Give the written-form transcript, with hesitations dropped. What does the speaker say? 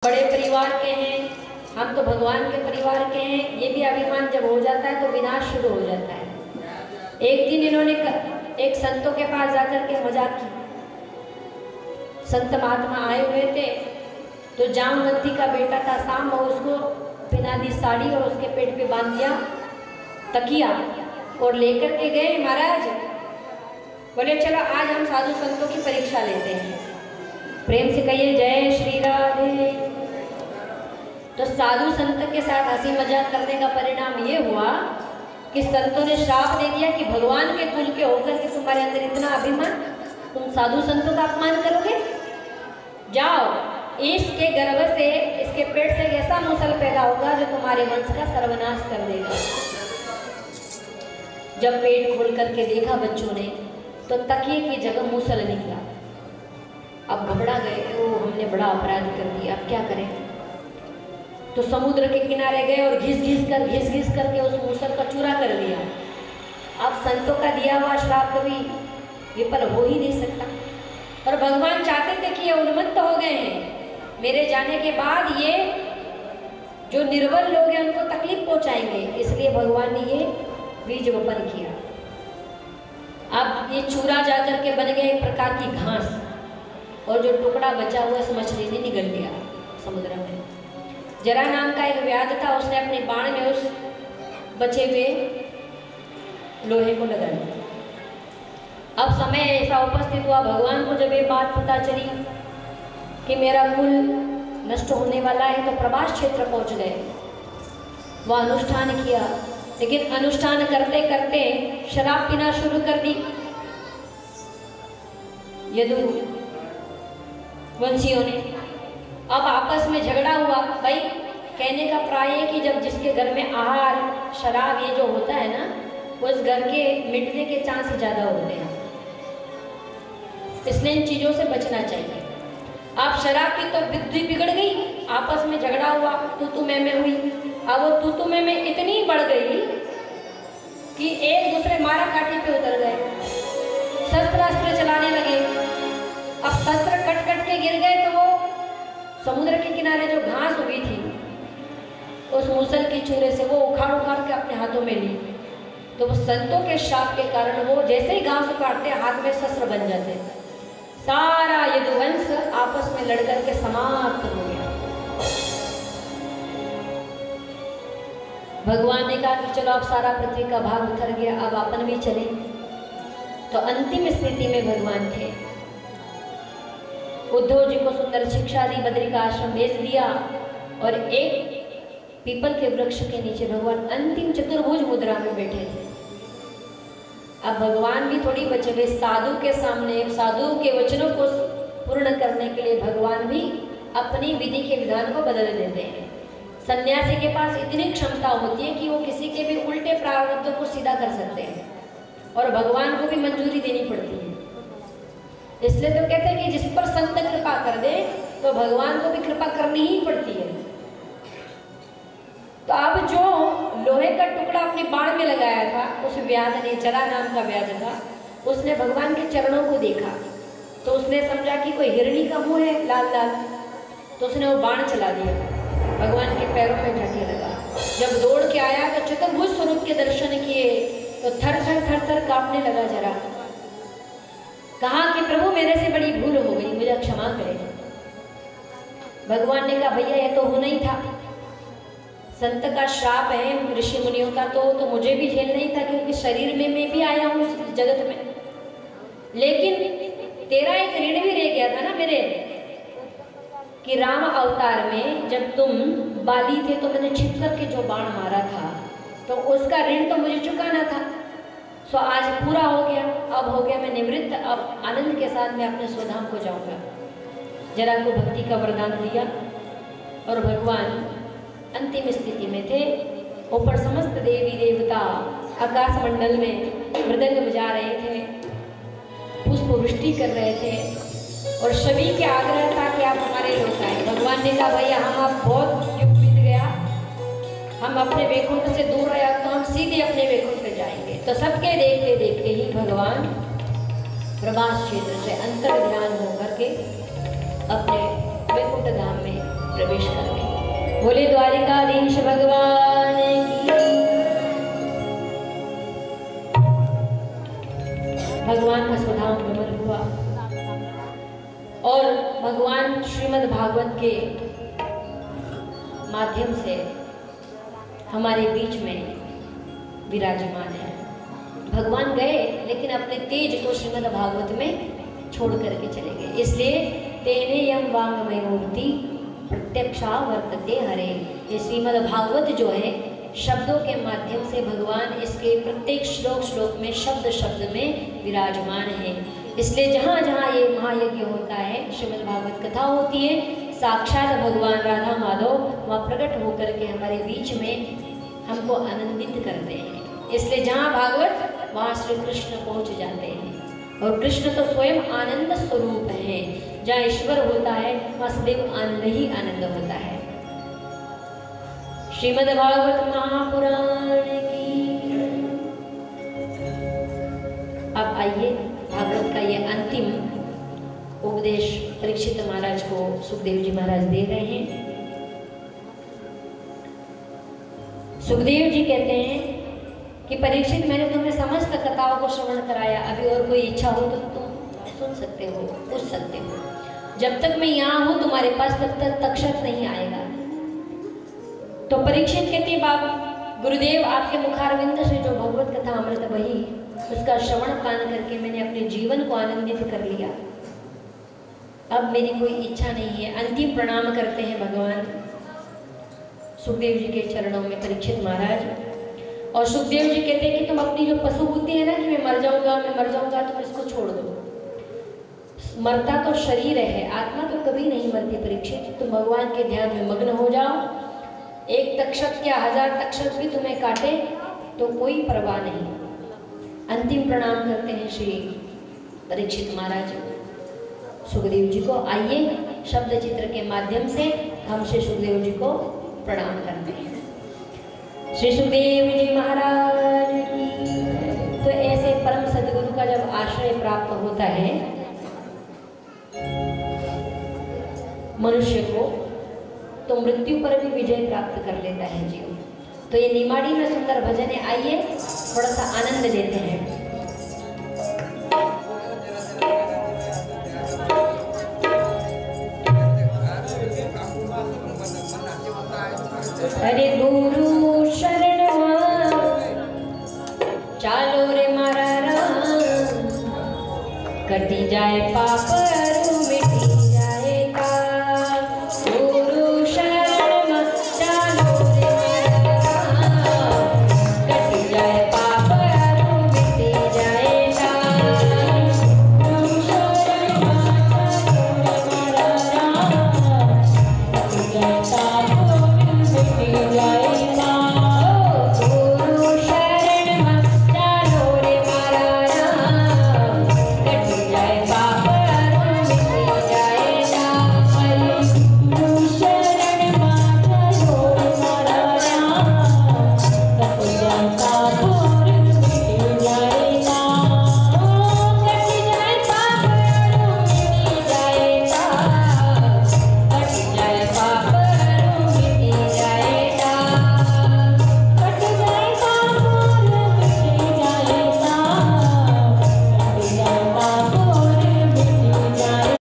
बड़े परिवार के हैं, हम तो भगवान के परिवार के हैं। ये भी अभिमान जब हो जाता है तो विनाश शुरू हो जाता है। एक दिन इन्होंने एक संतों के पास जाकर के मजाक की। संत महात्मा आए हुए थे तो जामवंती का बेटा था शाम, और उसको पहना दी साड़ी और उसके पेट पे बांध दिया तकिया और लेकर के गए महाराज। बोले चलो आज हम साधु संतों की परीक्षा लेते हैं। प्रेम से कहिए जय श्री राधे। तो साधु संत के साथ हंसी मजाक करने का परिणाम ये हुआ कि संतों ने श्राप दे दिया कि भगवान के कुल के होकर के तुम्हारे अंदर इतना अभिमान, तुम साधु संतों का अपमान करोगे। जाओ, इसके गर्भ से, इसके पेट से ऐसा मूसल पैदा होगा जो तुम्हारे वंश का सर्वनाश कर देगा। जब पेट खोल करके देखा बच्चों ने तो तकिए की जगह मूसल निकला। अब घबरा गए, ओ हमने बड़ा अपराध कर दिया, अब क्या करें। तो समुद्र के किनारे गए और घिस घिस करके उस मूसल का चूरा कर दिया। अब संतों का दिया हुआ श्राप कभी विफल हो ही नहीं सकता। और भगवान चाहते थे कि ये उन्मत्त हो गए हैं, मेरे जाने के बाद ये जो निर्बल लोग हैं उनको तकलीफ पहुंचाएंगे, इसलिए भगवान ने ये बीज वपन किया। अब ये चूरा जाकर के बन गया एक प्रकार की घास, और जो टुकड़ा बचा हुआ उस मछली ने निगल लिया समुद्र में। जरा नाम का एक व्याध था, उसने अपने बाण में उस बचे हुए लोहे को लगा दिया। अब समय ऐसा उपस्थित हुआ, भगवान को जब ये बात पता चली कि मेरा कुल नष्ट होने वाला है, तो प्रभास क्षेत्र पहुंच गए। वह अनुष्ठान किया, लेकिन अनुष्ठान करते करते शराब पीना शुरू कर दी यदु वंशियों ने। अब आपस में झगड़ा हुआ। भाई कहने का प्राय है कि जब जिसके घर में आहार शराब ये जो होता है ना, उस घर के मिटने के चांस ज़्यादा होते हैं, इसलिए इन चीज़ों से बचना चाहिए। आप शराब की तो बुद्धि बिगड़ गई, आपस में झगड़ा हुआ, तू मैं हुई। अब वो तू में इतनी बढ़ गई कि एक दूसरे मारा काटी पे उतर गए, शस्त्रास्त्र चलाने लगे। अब शस्त्र कट के गिर गए तो वो समुद्र के किनारे जो घास उगी थी उस मूसल की चूरे से वो उखाड़ के अपने हाथों में ली। तो वो संतों के श्राप के कारण वो जैसे ही घास उखाड़ते हाथ में शस्त्र बन जाते, सारा यदुवंश आपस में लड़ करके समाप्त हो गया। भगवान ने कहा कि चलो अब सारा पृथ्वी का भाग उतर गया, अब अपन भी चले। तो अंतिम स्थिति में भगवान थे। उद्धव जी को सुंदर शिक्षा दी, बद्री का आश्रम भेज दिया, और एक पीपल के वृक्ष के नीचे भगवान अंतिम चतुर्भुज मुद्रा में बैठे थे। अब भगवान भी थोड़ी बचे हुए, साधु के सामने, साधु के वचनों को पूर्ण करने के लिए भगवान भी अपनी विधि के विधान को बदल देते हैं। सन्यासी के पास इतनी क्षमता होती है कि वो किसी के भी उल्टे प्रारब्धों को सीधा कर सकते हैं, और भगवान को भी मंजूरी देनी पड़ती है। इसलिए तो कहते हैं कि जिस पर संत कृपा कर दे तो भगवान को भी कृपा करनी ही पड़ती है। तो अब जो लोहे का टुकड़ा अपने बाण में लगाया था, उस व्याध ने, जरा नाम का व्याध था, उसने भगवान के चरणों को देखा तो उसने समझा कि कोई हिरणी का मुंह है लाल लाल, तो उसने वो बाण चला दिया, भगवान के पैरों में ढके लगा। जब दौड़ के आया तो चतुर्भुज स्वरूप के दर्शन किए तो थर थर कांपने लगा। जरा कहा कि प्रभु मेरे से बड़ी भूल हो गई, मुझे क्षमा करें। भगवान ने कहा भैया ये तो होना ही था, संत का श्राप है ऋषि मुनियों का, तो मुझे भी झेलना ही था, क्योंकि शरीर में मैं भी आया हूँ इस जगत में। लेकिन तेरा एक ऋण भी रह गया था ना मेरे, कि राम अवतार में जब तुम बाली थे तो मैंने छिप करके जो बाण मारा था, तो उसका ऋण तो मुझे चुकाना था। सो आज पूरा हो गया, अब हो गया मैं निवृत्त, अब आनंद के साथ मैं अपने स्वधाम को जाऊंगा। जरा को भक्ति का वरदान दिया, और भगवान अंतिम स्थिति में थे। ऊपर समस्त देवी देवता आकाश मंडल में मृदंग बजा रहे थे, पुष्प वृष्टि कर रहे थे, और सभी के आग्रह था कि आप हमारे लोग आए। भगवान ने कहा भैया हम आप बहुत युग बीत गया, हम अपने वैकुंठ से दूर रहे, तो हम सीधे अपने वैकुंठ पे जाएंगे। तो सबके देखते देखते ही भगवान प्रभास क्षेत्र से अंतर ध्यान होकर के अपने वैकुंठ धाम में प्रवेश कर गए। बोले द्वारिकाधीश भगवान की। भगवान का स्वधाम हुआ और भगवान श्रीमद् भागवत के माध्यम से हमारे बीच में विराजमान है। भगवान गए लेकिन अपने तेज को श्रीमद् भागवत में छोड़ करके चले गए। इसलिए तेने यम वांगमय मूर्ति प्रत्यक्षा वर्तते हरे। ये श्रीमद् भागवत जो है शब्दों के माध्यम से भगवान इसके प्रत्येक श्लोक श्लोक में शब्द शब्द में विराजमान है। इसलिए जहाँ जहाँ ये महायज्ञ होता है, श्रीमद् भागवत कथा होती है, साक्षात भगवान राधा माधव वहाँ प्रकट होकर के हमारे बीच में हमको आनंदित करते हैं। इसलिए जहाँ भागवत वहाँ श्री कृष्ण पहुँच जाते हैं और कृष्ण तो स्वयं आनंद स्वरूप है। जहाँ ईश्वर होता है वहाँ सदैव आनंद ही आनंद होता है। श्रीमद् भागवत महापुराण की। अब आइए भागवत का ये अंतिम उपदेश परीक्षित महाराज को सुखदेव जी महाराज दे रहे हैं। सुखदेव जी कहते हैं कि परीक्षित, मैंने तुम्हें समस्त कथाओं को श्रवण कराया, अभी और कोई इच्छा हो तो तुम सुन सकते हो, पूछ सकते हो। जब तक मैं यहाँ हूँ तुम्हारे पास तब तक तक्षक नहीं आएगा। तो परीक्षित कहते बाप गुरुदेव, आपके मुखारविंद से जो भगवत कथा अमृत बही उसका श्रवण पान करके मैंने अपने जीवन को आनंदित कर लिया। अब मेरी कोई इच्छा नहीं है। अंतिम प्रणाम करते हैं भगवान सुखदेव जी के चरणों में परीक्षित महाराज। और सुखदेव जी कहते हैं कि तुम अपनी जो पशु बुद्धि है ना कि मैं मर जाऊंगा, तुम इसको छोड़ दो। मरता तो शरीर है, आत्मा तो कभी नहीं मरती परीक्षित। तुम भगवान के ध्यान में मग्न हो जाओ। एक तक्षक या 1000 तक्षक भी तुम्हें काटे तो कोई परवाह नहीं। अंतिम प्रणाम करते हैं श्री परीक्षित महाराज सुखदेव जी को। आइए शब्द चित्र के माध्यम से हम श्री सुखदेव जी को प्रणाम करते हैं। श्री सुखदेव जी महाराज की। तो ऐसे परम सद्गुरु का जब आश्रय प्राप्त होता है मनुष्य को, तो मृत्यु पर भी विजय प्राप्त कर लेता है जीव। तो ये निमाड़ी में सुंदर भजन है। आइए थोड़ा सा आनंद लेते हैं। हरे गुरु शरण चालो रे मारा राम, कटी जाए पाप